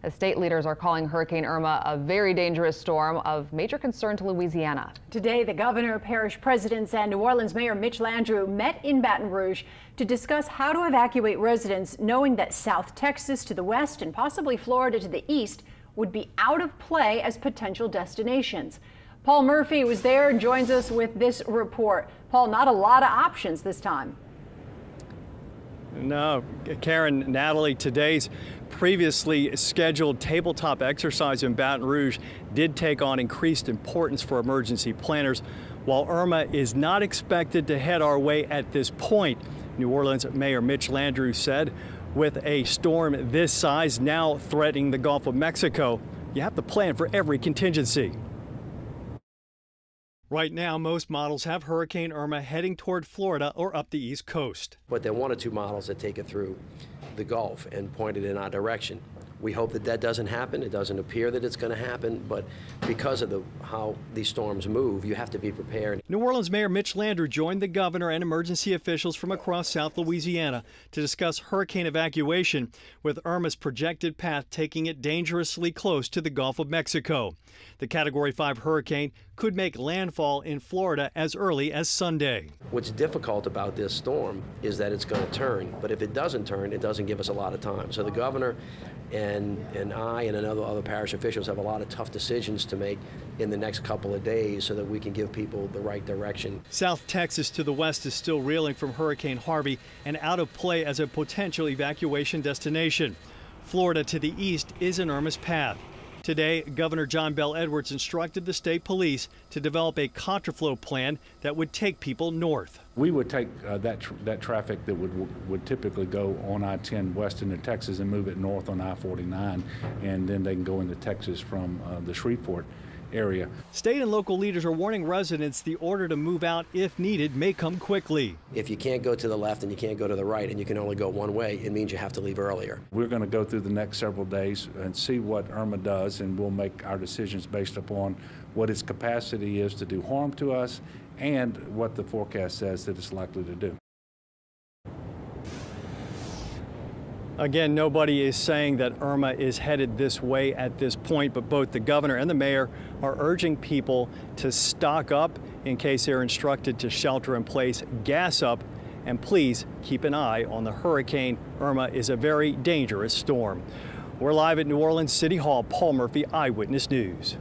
As state leaders are calling Hurricane Irma a very dangerous storm of major concern to Louisiana. Today, the governor, parish presidents, and New Orleans Mayor Mitch Landrieu met in Baton Rouge to discuss how to evacuate residents, knowing that South Texas to the west and possibly Florida to the east would be out of play as potential destinations. Paul Murphy was there and joins us with this report. Paul, not a lot of options this time. No, Karen, Natalie, today's previously scheduled tabletop exercise in Baton Rouge did take on increased importance for emergency planners. While Irma is not expected to head our way at this point, New Orleans Mayor Mitch Landrieu said, with a storm this size now threatening the Gulf of Mexico, you have to plan for every contingency. Right now, most models have Hurricane Irma heading toward Florida or up the East Coast. But there are one or two models that take it through the Gulf and point it in our direction. We hope that that doesn't happen. It doesn't appear that it's going to happen, but because of how these storms move, you have to be prepared. New Orleans Mayor Mitch Landrieu joined the governor and emergency officials from across South Louisiana to discuss hurricane evacuation, with Irma's projected path taking it dangerously close to the Gulf of Mexico. The Category 5 hurricane could make landfall in Florida as early as Sunday. What's difficult about this storm is that it's going to turn, but if it doesn't turn, it doesn't give us a lot of time. So the governor and I and other parish officials have a lot of tough decisions to make in the next couple of days so that we can give people the right direction. South Texas to the west is still reeling from Hurricane Harvey and out of play as a potential evacuation destination. Florida to the east is in Irma's path. Today, Governor John Bel Edwards instructed the state police to develop a contraflow plan that would take people north. We would take that traffic that would typically go on I-10 west into Texas and move it north on I-49, and then they can go into Texas from the Shreveport area. State and local leaders are warning residents the order to move out if needed may come quickly. If you can't go to the left and you can't go to the right and you can only go one way, it means you have to leave earlier. We're going to go through the next several days and see what Irma does, and we'll make our decisions based upon what its capacity is to do harm to us and what the forecast says that it's likely to do. Again, nobody is saying that Irma is headed this way at this point, but both the governor and the mayor are urging people to stock up in case they're instructed to shelter in place, gas up, and please keep an eye on the hurricane. Irma is a very dangerous storm. We're live at New Orleans City Hall. Paul Murphy, Eyewitness News.